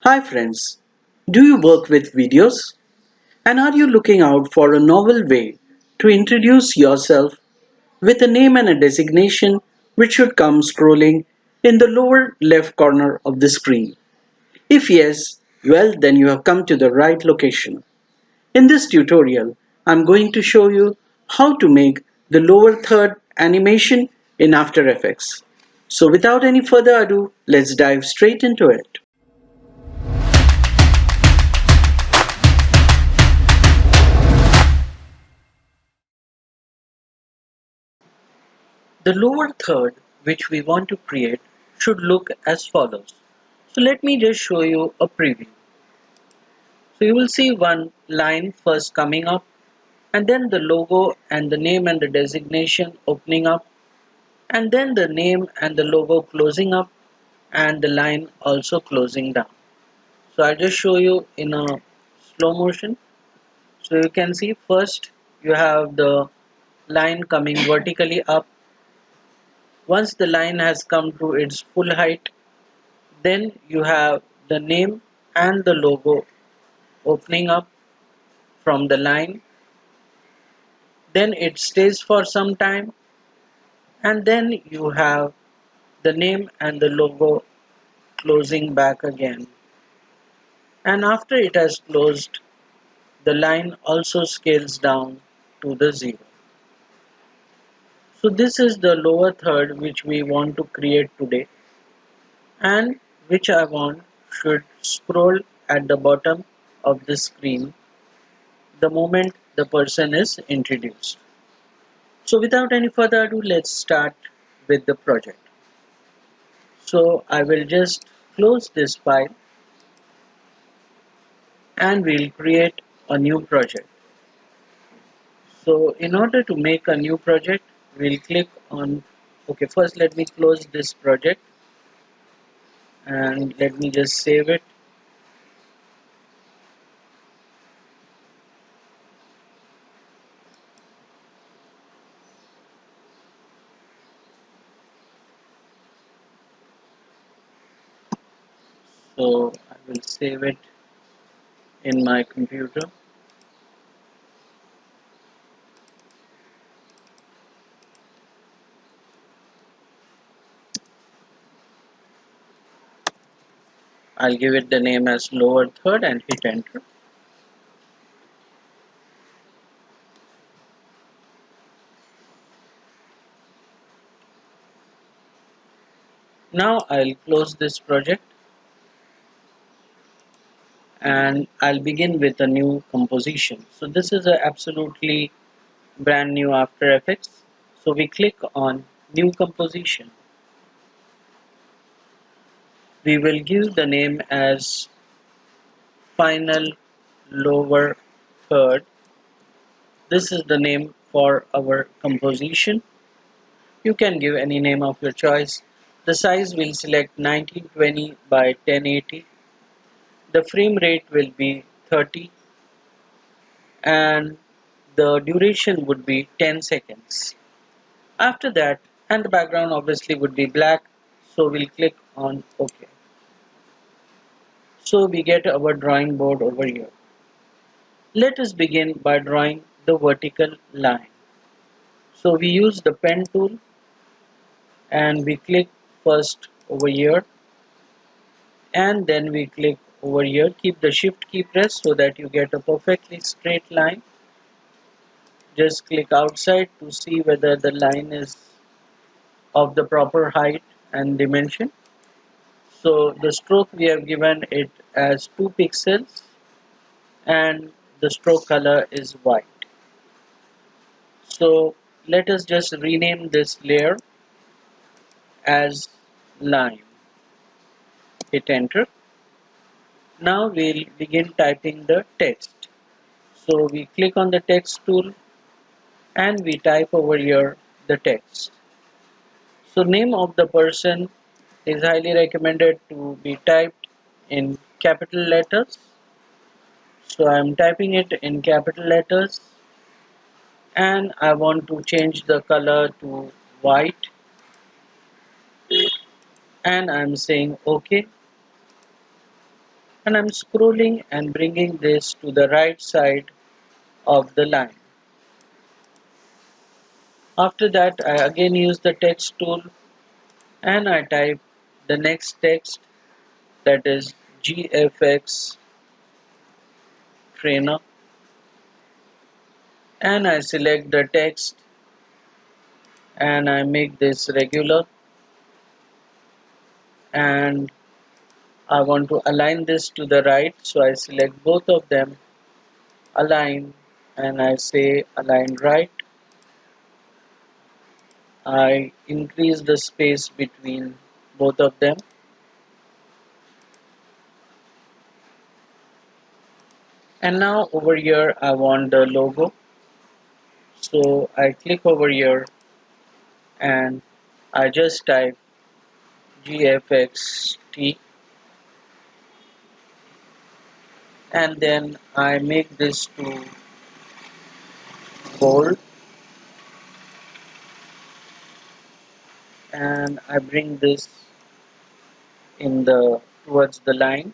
Hi friends, do you work with videos? And are you looking out for a novel way to introduce yourself with a name and a designation which should come scrolling in the lower left corner of the screen? If yes, well then you have come to the right location. In this tutorial, I'm going to show you how to make the lower third animation in After Effects. So without any further ado, let's dive straight into it. The lower third which we want to create should look as follows. So let me just show you a preview. So you will see one line first coming up and then the logo and the name and the designation opening up and then the name and the logo closing up and the line also closing down. So I'll just show you in a slow motion. So you can see first you have the line coming vertically up. Once the line has come to its full height, then you have the name and the logo opening up from the line. Then it stays for some time and then you have the name and the logo closing back again. And after it has closed, the line also scales down to the zero. So this is the lower third which we want to create today and which I want should scroll at the bottom of the screen the moment the person is introduced. So without any further ado, let's start with the project. So I will just close this file and we'll create a new project. So in order to make a new project, we'll click on, okay, first let me close this project and let me just save it. So I will save it in my computer. I'll give it the name as lower third and hit enter. Now I'll close this project and I'll begin with a new composition. So this is a absolutely brand new After Effects. So we click on new composition. We will give the name as final lower third. This is the name for our composition. You can give any name of your choice. The size will select 1920 by 1080. The frame rate will be 30 and the duration would be 10 seconds. After that, and the background obviously would be black, so we'll click on OK. So we get our drawing board over here. Let us begin by drawing the vertical line. So we use the pen tool and we click first over here and then we click over here. Keep the shift key pressed so that you get a perfectly straight line. Just click outside to see whether the line is of the proper height and dimension. So the stroke we have given it as 2 pixels and the stroke color is white. So let us just rename this layer as line. Hit enter. Now we'll begin typing the text. So we click on the text tool and we type over here the text. So name of the person is highly recommended to be typed in capital letters. So I'm typing it in capital letters and I want to change the color to white and I'm saying OK and I'm scrolling and bringing this to the right side of the line. After that, I again use the text tool and I type the next text, that is GFX trainer, and I select the text and I make this regular, and I want to align this to the right, so I select both of them, align, and I say align right. I increase the space between both of them, and now over here I want the logo, so I click over here and I just type GFXT, and then I make this to bold, and I bring this in the towards the line,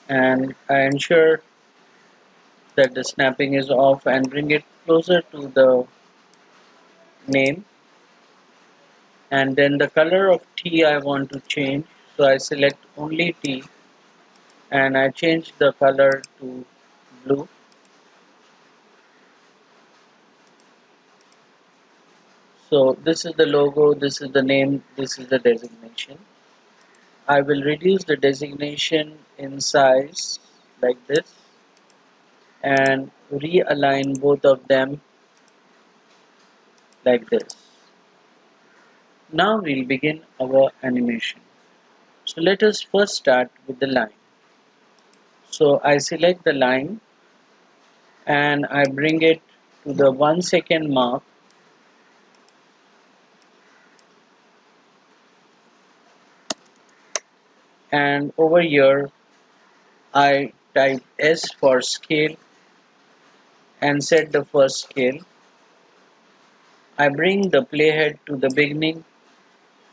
and I ensure that the snapping is off and bring it closer to the name, and then the color of T I want to change, so I select only T and I change the color to blue. So this is the logo, this is the name, this is the designation. I will reduce the designation in size like this and realign both of them like this. Now we'll begin our animation. So let us first start with the line. So I select the line and I bring it to the 1 second mark, and over here I type S for scale and set the first scale. I bring the playhead to the beginning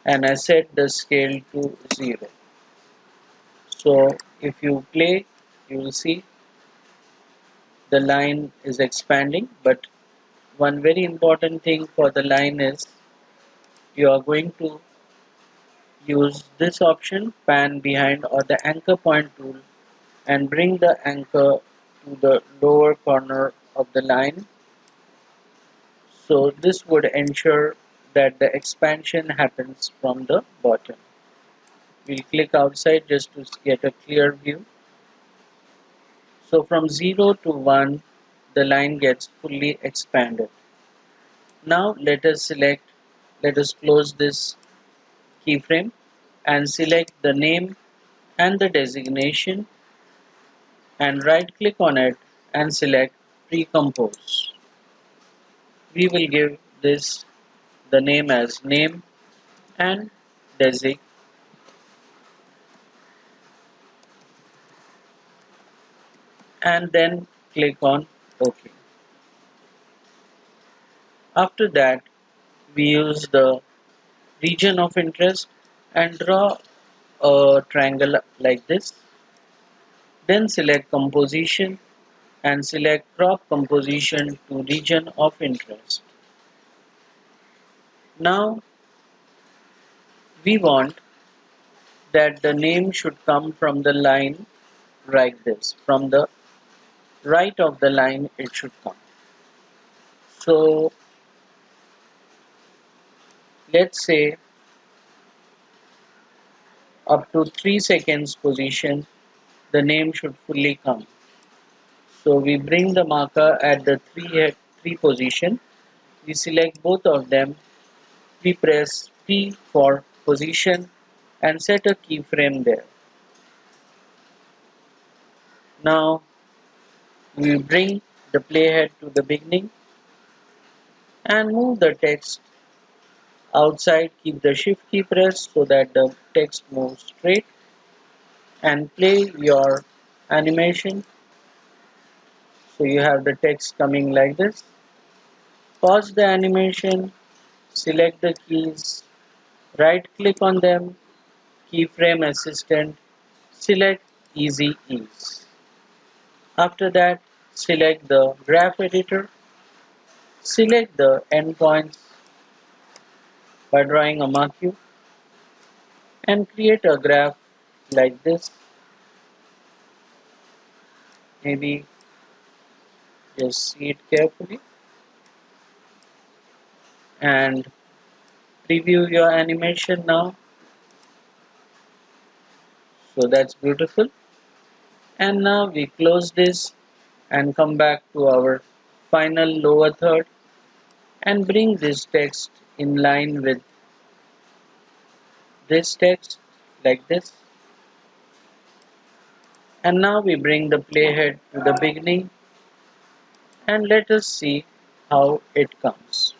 and I set the scale to 0. So if you play, you will see the line is expanding, but one very important thing for the line is you are going to use this option, pan behind or the anchor point tool, and bring the anchor to the lower corner of the line. So this would ensure that the expansion happens from the bottom. We'll click outside just to get a clear view. So from 0 to 1, the line gets fully expanded. Now let us close this keyframe and select the name and the designation and right click on it and select pre-compose. We will give this the name as name and desig, and then click on OK. After that, we use the region of interest and draw a triangle like this. Then select composition and select crop composition to region of interest. Now we want that the name should come from the line like this. From the right of the line it should come. So let's say up to 3 seconds position the name should fully come. So we bring the marker at the 3 position, we select both of them, we press P for position and set a keyframe there. Now we bring the playhead to the beginning and move the text outside, keep the shift key pressed so that the text moves straight, and play your animation. So you have the text coming like this. Pause the animation, select the keys Right click on them, keyframe assistant, select easy ease. After that, select the graph editor, select the endpoints by drawing a marquee and create a graph like this. Maybe just see it carefully and preview your animation now. So that's beautiful. And now we close this and come back to our final lower third and bring this text in line with this text like this. And now we bring the playhead to the beginning and let us see how it comes.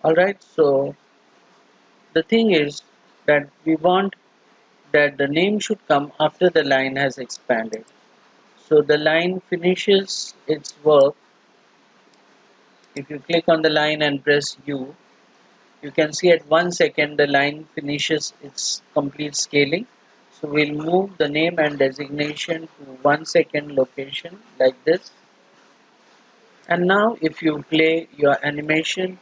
Alright, so the thing is that we want that the name should come after the line has expanded. So the line finishes its work. If you click on the line and press U, you can see at 1 second the line finishes its complete scaling. So we'll move the name and designation to 1 second location like this. And now if you play your animation,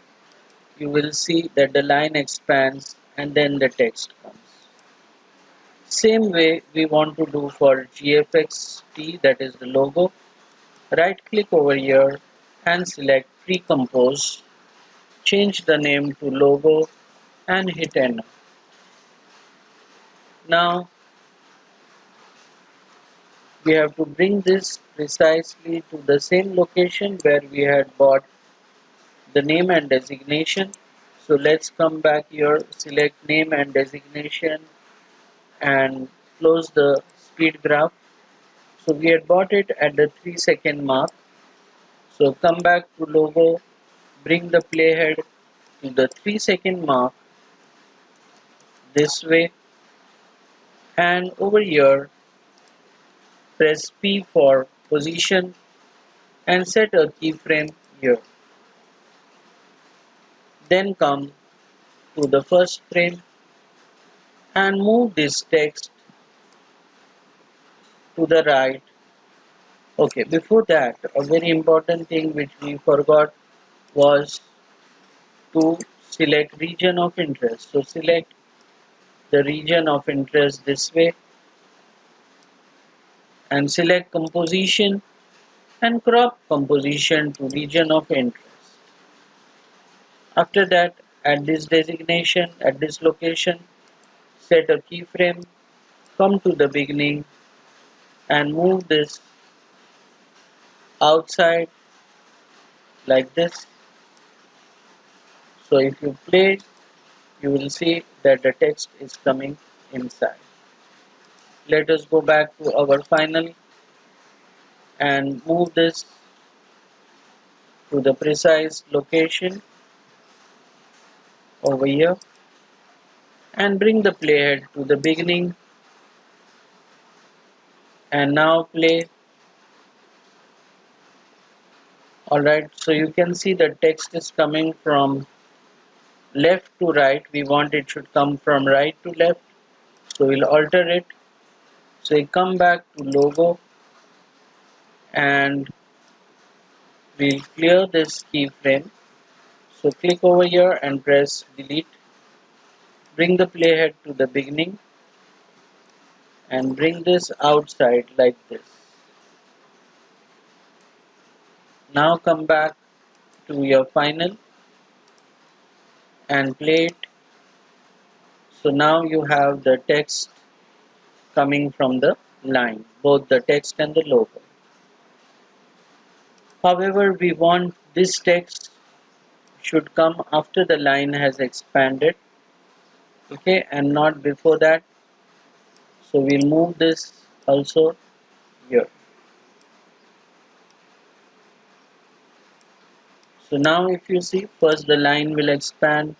you will see that the line expands and then the text comes. Same way we want to do for GFX-T, that is the logo. Right click over here and select Pre-compose. Change the name to logo and hit enter. Now we have to bring this precisely to the same location where we had bought the name and designation. So let's come back here, select name and designation and close the speed graph. So we had bought it at the 3 second mark. So come back to logo, bring the playhead to the 3 second mark this way, and over here press P for position and set a keyframe here. Then come to the first frame and move this text to the right. Okay, before that, a very important thing which we forgot was to select region of interest. So select the region of interest this way and select composition and crop composition to region of interest. After that, at this designation, at this location, set a keyframe, come to the beginning and move this outside like this. So if you play, you will see that the text is coming inside. Let us go back to our final and move this to the precise location over here and bring the playhead to the beginning and now play. Alright, so you can see the text is coming from left to right. We want it should come from right to left, so we'll alter it. So we come back to logo and we'll clear this keyframe. So click over here and press delete. Bring the playhead to the beginning and bring this outside like this. Now come back to your final and play it. So now you have the text coming from the line, both the text and the logo. However, we want this text should come after the line has expanded, okay, and not before that. So we'll move this also here. So now if you see, first the line will expand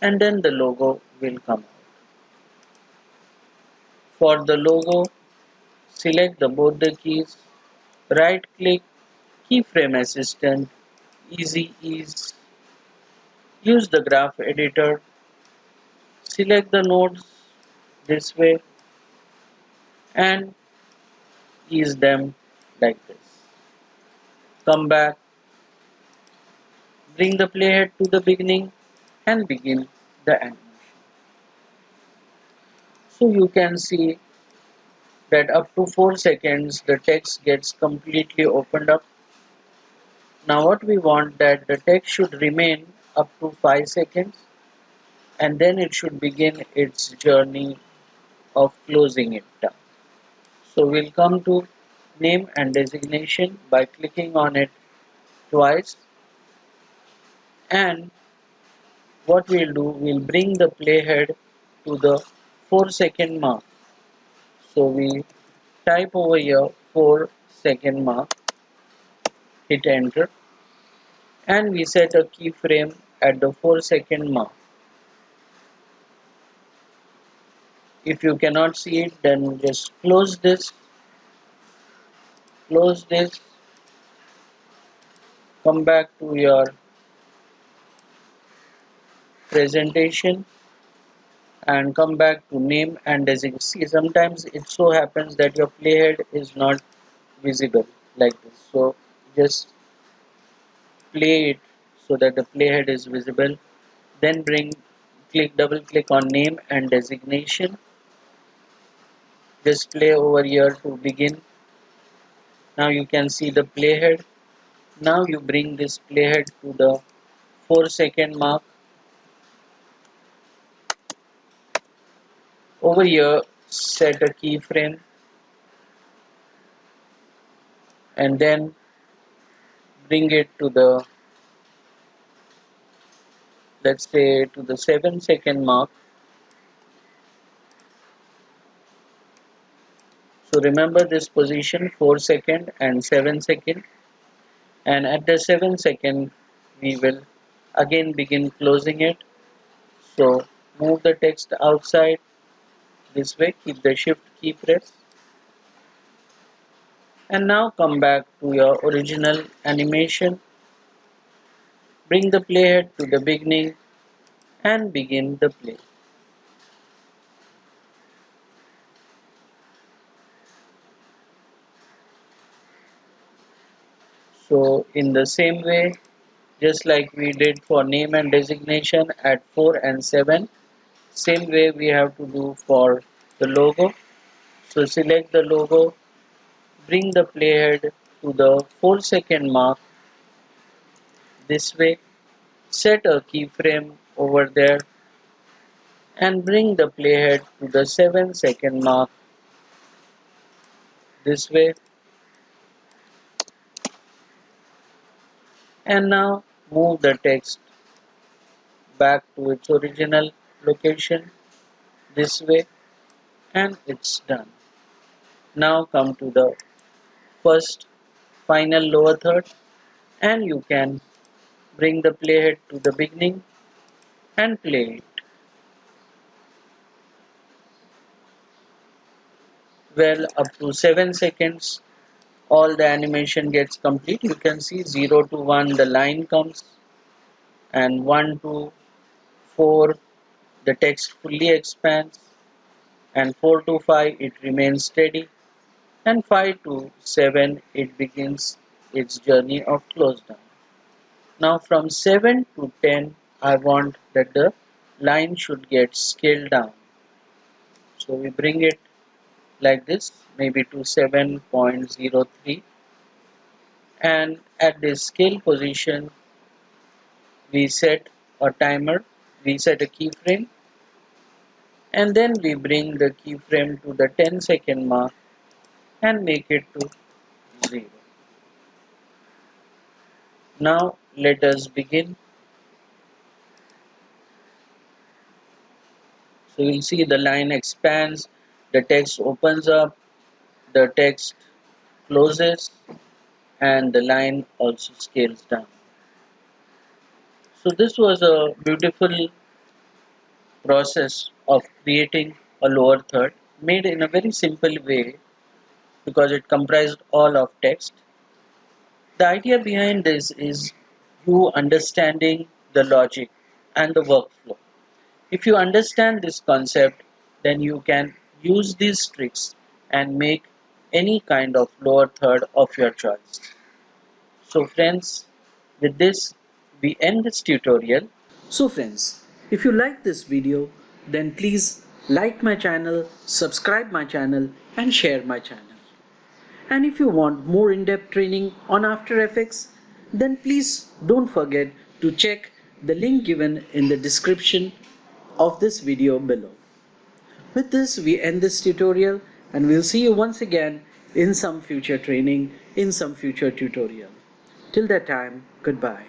and then the logo will come out. For the logo, select both the keys, right click, keyframe assistant, easy ease, Use the graph editor, select the nodes this way and ease them like this. Come back, bring the playhead to the beginning and begin the animation. So you can see that up to 4 seconds the text gets completely opened up. Now what we want that the text should remain up to 5 seconds and then it should begin its journey of closing it down. So we'll come to name and designation by clicking on it twice, and what we'll do, we'll bring the playhead to the 4-second mark. So we type over here 4-second mark, hit enter, and we set a keyframe at the 4-second mark. If you cannot see it, then just close this, come back to your presentation and come back to name and designation. See, sometimes it so happens that your playhead is not visible like this. So just play it so that the playhead is visible. Then double click on name and designation. Just play over here to begin. Now you can see the playhead. Now you bring this playhead to the 4-second mark. Over here, set a keyframe and then bring it to the, let's say, to the 7-second mark. So remember this position 4-second and 7-second, and at the 7-second we will again begin closing it. So move the text outside this way, keep the shift key pressed, and now come back to your original animation, bring the playhead to the beginning and begin the play. So in the same way, just like we did for name and designation at 4 and 7, same way we have to do for the logo. So select the logo, bring the playhead to the 4-second mark this way, set a keyframe over there and bring the playhead to the 7-second mark this way, and now move the text back to its original location this way, and it's done. Now come to the first final lower third and you can bring the playhead to the beginning and play it. Well, up to 7 seconds all the animation gets complete. You can see 0 to 1 the line comes, and 1 to 4 the text fully expands, and 4 to 5 it remains steady, and 5 to 7 it begins its journey of close down. Now from 7 to 10 I want that the line should get scaled down. So we bring it like this, maybe to 7.03, and at this scale position we set a timer, we set a keyframe, and then we bring the keyframe to the 10-second mark and make it to 0. Now let us begin. So you'll see the line expands, the text opens up, the text closes, and the line also scales down. So this was a beautiful process of creating a lower third made in a very simple way because it comprised all of text. The idea behind this is you understanding the logic. and the workflow. If you understand this concept, then you can use these tricks and make any kind of lower third of your choice. So friends, with this we end this tutorial. So friends, if you like this video, then please like my channel, subscribe my channel and share my channel. And if you want more in-depth training on After Effects, then please don't forget to check the link given in the description of this video below. With this, we end this tutorial and we'll see you once again in some future training, in some future tutorial. Till that time, goodbye.